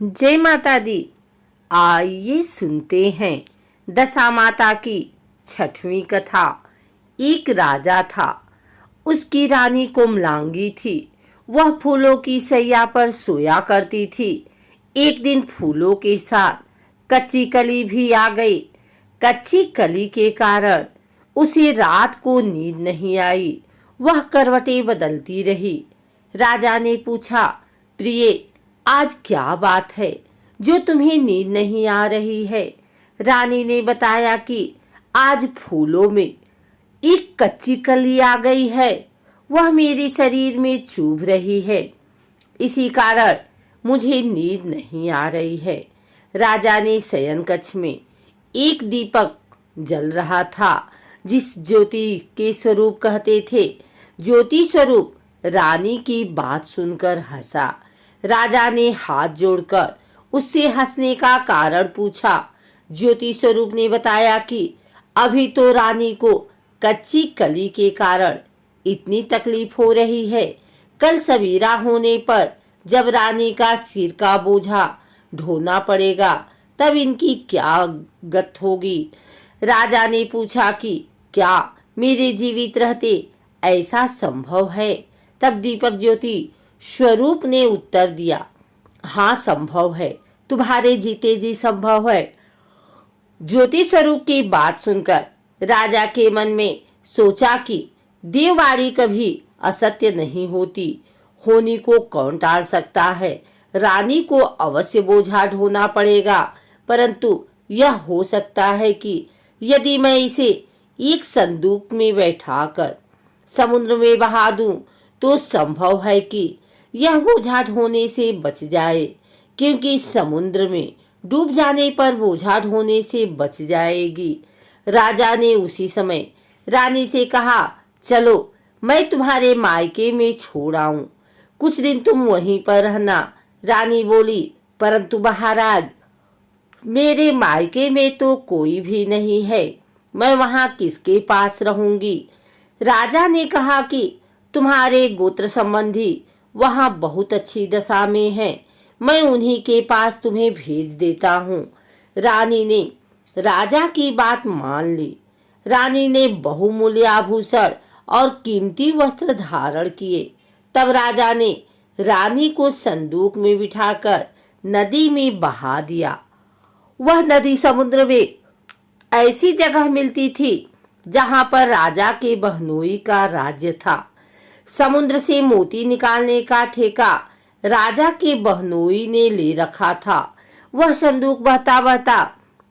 जय माता दी। आइए सुनते हैं दशा माता की छठवीं कथा। एक राजा था, उसकी रानी कोमलांगी थी। वह फूलों की सैया पर सोया करती थी। एक दिन फूलों के साथ कच्ची कली भी आ गई। कच्ची कली के कारण उसे रात को नींद नहीं आई। वह करवटें बदलती रही। राजा ने पूछा, प्रिय, आज क्या बात है जो तुम्हें नींद नहीं आ रही है? रानी ने बताया कि आज फूलों में एक कच्ची कली आ गई है। वह मेरे शरीर में चुभ रही है। इसी कारण मुझे नींद नहीं आ रही है। राजा ने शयन कक्ष में एक दीपक जल रहा था, जिस ज्योति के स्वरूप कहते थे। ज्योति स्वरूप रानी की बात सुनकर हंसा। राजा ने हाथ जोड़कर उससे हंसने का कारण पूछा। ज्योति स्वरूप ने बताया कि अभी तो रानी को कच्ची कली के कारण इतनी तकलीफ हो रही है। कल सवेरा होने पर जब रानी का सिर का बोझा ढोना पड़ेगा, तब इनकी क्या गत होगी। राजा ने पूछा कि क्या मेरे जीवित रहते ऐसा संभव है? तब दीपक ज्योति स्वरूप ने उत्तर दिया, हाँ संभव है, तुम्हारे जीते जी संभव है। ज्योति स्वरूप की बात सुनकर राजा के मन में सोचा कि देववाणी कभी असत्य नहीं होती। होनी को कौन टाल सकता है। रानी को अवश्य बोझा ढोना पड़ेगा, परंतु यह हो सकता है कि यदि मैं इसे एक संदूक में बैठाकर समुद्र में बहा दूं, तो संभव है कि यह बोझा ढोने से बच जाए, क्योंकि समुद्र में डूब जाने पर बोझा ढोने से बच जाएगी। राजा ने उसी समय रानी से कहा, चलो मैं तुम्हारे मायके में छोड़ आऊं, कुछ दिन तुम वहीं पर रहना। रानी बोली, परंतु महाराज, मेरे मायके में तो कोई भी नहीं है, मैं वहां किसके पास रहूंगी? राजा ने कहा कि तुम्हारे गोत्र संबंधी वहां बहुत अच्छी दशा में हैं, मैं उन्हीं के पास तुम्हें भेज देता हूँ। रानी ने राजा की बात मान ली। रानी ने बहुमूल्य आभूषण और कीमती वस्त्र धारण किए। तब राजा ने रानी को संदूक में बिठाकर नदी में बहा दिया। वह नदी समुद्र में ऐसी जगह मिलती थी जहां पर राजा के बहनोई का राज्य था। समुद्र से मोती निकालने का ठेका राजा के बहनोई ने ले रखा था। वह संदूक बहता बहता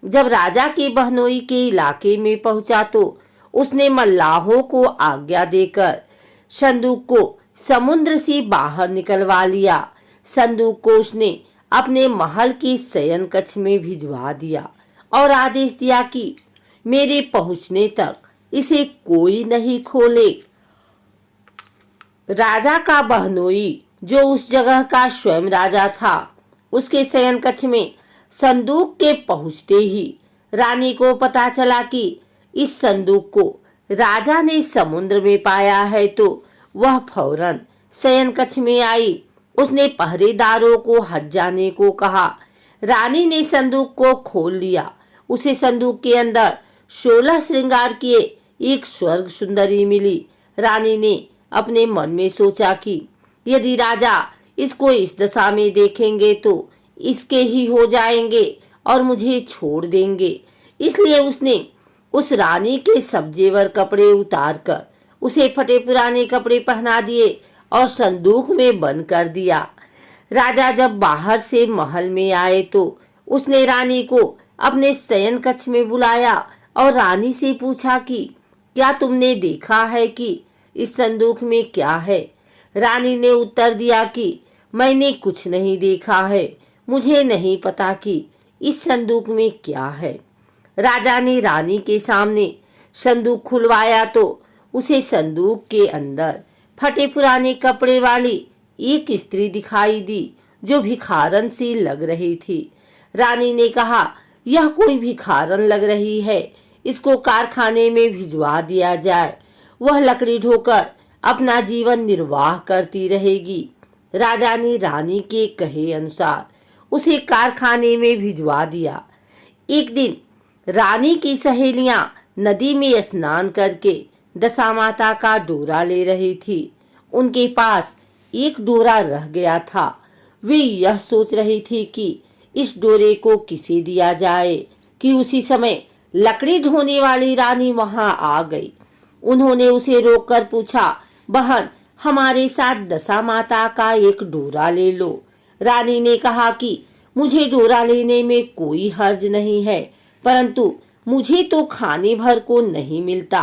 जब राजा के बहनोई के इलाके में पहुंचा, तो उसने मल्लाहों को आज्ञा देकर संदूक को समुद्र से बाहर निकलवा लिया। संदूक को उसने अपने महल के शयन कक्ष में भिजवा दिया और आदेश दिया कि मेरे पहुंचने तक इसे कोई नहीं खोले। राजा का बहनोई, जो उस जगह का स्वयं राजा था, उसके शयन कक्ष में संदूक के पहुंचते ही रानी को पता चला कि इस संदूक को राजा ने समुद्र में पाया है, तो वह फौरन शयन कक्ष में आई। उसने पहरेदारों को हट जाने को कहा। रानी ने संदूक को खोल लिया। उसे संदूक के अंदर 16 श्रृंगार किए एक स्वर्ग सुंदरी मिली। रानी ने अपने मन में सोचा कि यदि राजा इसको इस दशा में देखेंगे तो इसके ही हो जाएंगे और मुझे छोड़ देंगे। इसलिए उसने उस रानी के सब जेवर कपड़े उतार कर उसे फटे पुराने कपड़े पहना दिए और संदूक में बंद कर दिया। राजा जब बाहर से महल में आए, तो उसने रानी को अपने शयन कक्ष में बुलाया और रानी से पूछा कि क्या तुमने देखा है कि इस संदूक में क्या है? रानी ने उत्तर दिया कि मैंने कुछ नहीं देखा है, मुझे नहीं पता कि इस संदूक में क्या है। राजा ने रानी के सामने संदूक खुलवाया, तो उसे संदूक के अंदर फटे पुराने कपड़े वाली एक स्त्री दिखाई दी, जो भिखारन सी लग रही थी। रानी ने कहा, यह कोई भिखारन लग रही है, इसको कारखाने में भिजवा दिया जाए, वह लकड़ी ढोकर अपना जीवन निर्वाह करती रहेगी। राजा ने रानी के कहे अनुसार उसे कारखाने में भिजवा दिया। एक दिन रानी की सहेलियां नदी में स्नान करके दशामाता का डोरा ले रही थी। उनके पास एक डोरा रह गया था। वे यह सोच रही थी कि इस डोरे को किसे दिया जाए कि उसी समय लकड़ी ढोने वाली रानी वहां आ गई। उन्होंने उसे रोककर पूछा, बहन, हमारे साथ दशामाता का एक डोरा ले लो। रानी ने कहा कि मुझे डोरा लेने में कोई हर्ज नहीं है, परंतु मुझे तो खाने भर को नहीं मिलता।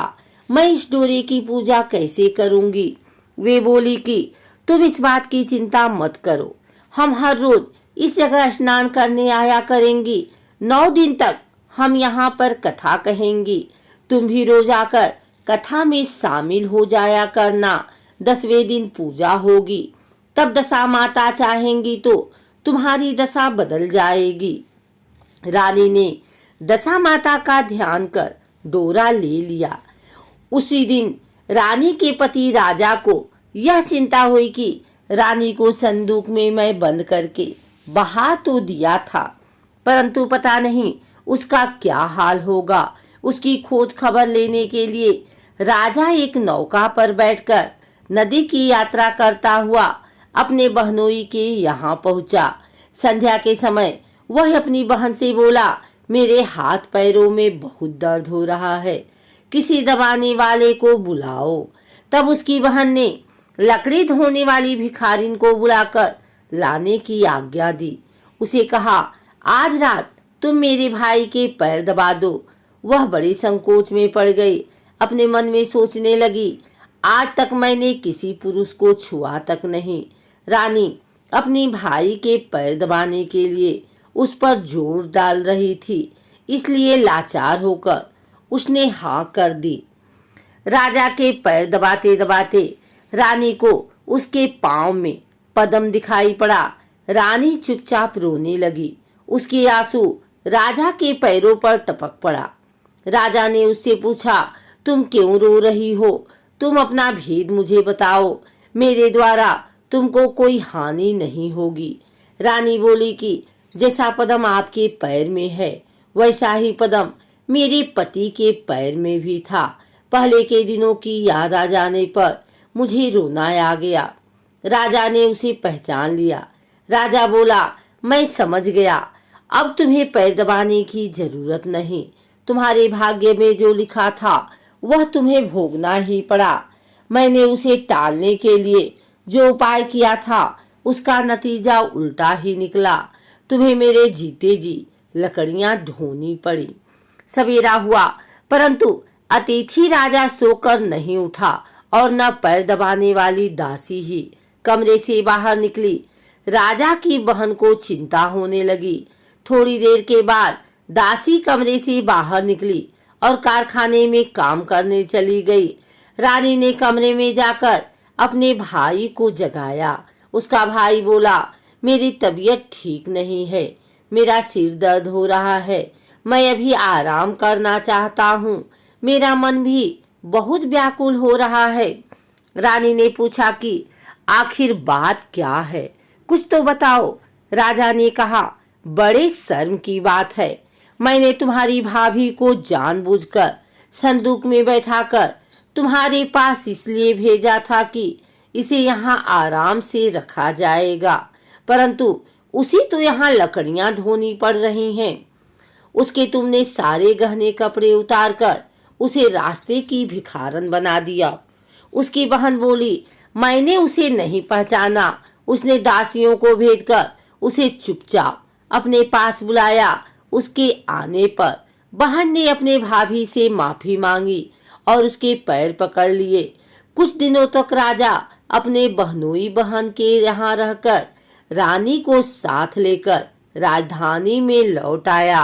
मैं इस डोरे की पूजा कैसे करूंगी? वे बोली कि तुम इस बात की चिंता मत करो, हम हर रोज इस जगह स्नान करने आया करेंगी। 9 दिन तक हम यहाँ पर कथा कहेंगी। तुम भी रोज आकर कथा में शामिल हो जाया करना। 10वें दिन पूजा होगी, तब दशा माता चाहेंगी तो तुम्हारी दशा बदल जाएगी। रानी ने दशा माता का ध्यान कर डोरा ले लिया। उसी दिन रानी के पति राजा को यह चिंता हुई कि रानी को संदूक में मैं बंद करके बहा तो दिया था, परंतु पता नहीं उसका क्या हाल होगा। उसकी खोज खबर लेने के लिए राजा एक नौका पर बैठकर नदी की यात्रा करता हुआ अपने बहनोई के यहाँ पहुंचा। संध्या के समय वह अपनी बहन से बोला, मेरे हाथ पैरों में बहुत दर्द हो रहा है, किसी दबाने वाले को बुलाओ। तब उसकी बहन ने लकड़ी धोने वाली भिखारिन को बुलाकर लाने की आज्ञा दी। उसे कहा, आज रात तुम मेरे भाई के पैर दबा दो। वह बड़े संकोच में पड़ गई। अपने मन में सोचने लगी, आज तक मैंने किसी पुरुष को छुआ तक नहीं। रानी अपने भाई के पैर दबाने के लिए उस पर जोर डाल रही थी, इसलिए लाचार होकर उसने हाँ कर दी। राजा के पैर दबाते दबाते रानी को उसके पांव में पद्म दिखाई पड़ा। रानी चुपचाप रोने लगी। उसके आंसू राजा के पैरों पर टपक पड़ा। राजा ने उससे पूछा, तुम क्यों रो रही हो? तुम अपना भेद मुझे बताओ, मेरे द्वारा तुमको कोई हानि नहीं होगी। रानी बोली कि जैसा पद्म आपके पैर में है, वैसा ही पद्म मेरे पति के पैर में भी था। पहले के दिनों की याद आ जाने पर मुझे रोना आ गया। राजा ने उसे पहचान लिया। राजा बोला, मैं समझ गया, अब तुम्हें पैर दबाने की जरूरत नहीं। तुम्हारे भाग्य में जो लिखा था वह तुम्हें भोगना ही पड़ा। मैंने उसे टालने के लिए जो उपाय किया था उसका नतीजा उल्टा ही निकला। तुम्हें मेरे जीते जी लकड़ियां ढोनी पड़ी। सवेरा हुआ, परंतु अतिथि राजा सोकर नहीं उठा और न पैर दबाने वाली दासी ही कमरे से बाहर निकली। राजा की बहन को चिंता होने लगी। थोड़ी देर के बाद दासी कमरे से बाहर निकली और कारखाने में काम करने चली गई। रानी ने कमरे में जाकर अपने भाई को जगाया। उसका भाई बोला, मेरी तबीयत ठीक नहीं है, मेरा सिर दर्द हो रहा है, मैं अभी आराम करना चाहता हूँ, मेरा मन भी बहुत व्याकुल हो रहा है। रानी ने पूछा कि आखिर बात क्या है, कुछ तो बताओ। राजा ने कहा, बड़े शर्म की बात है, मैंने तुम्हारी भाभी को जानबूझकर संदूक में बैठाकर तुम्हारे पास इसलिए भेजा था कि इसे यहाँ आराम से रखा जाएगा, परंतु उसी तो यहाँ लकड़ियां ढोनी पड़ रही हैं। उसके तुमने सारे गहने कपड़े उतारकर उसे रास्ते की भिखारन बना दिया। उसकी बहन बोली, मैंने उसे नहीं पहचाना। उसने दासियों को भेजकर उसे चुपचाप अपने पास बुलाया। उसके आने पर बहन ने अपने भाभी से माफी मांगी और उसके पैर पकड़ लिए। कुछ दिनों तक राजा अपने बहनोई बहन के यहाँ रहकर रानी को साथ लेकर राजधानी में लौट आया।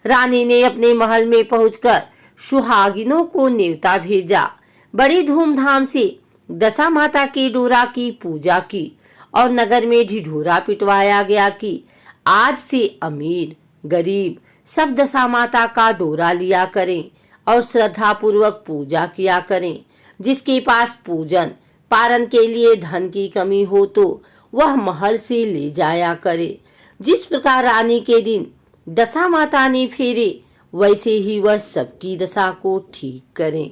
रानी ने अपने महल में पहुंचकर सुहागिनों को न्योता भेजा। बड़ी धूमधाम से दशा माता के डोरा की पूजा की और नगर में ढिढोरा पिटवाया गया कि आज से अमीर गरीब सब दशा माता का डोरा लिया करें और श्रद्धा पूर्वक पूजा किया करें। जिसके पास पूजन पारण के लिए धन की कमी हो तो वह महल से ले जाया करे। जिस प्रकार रानी के दिन दशा माता ने फेरे, वैसे ही वह सबकी दशा को ठीक करें।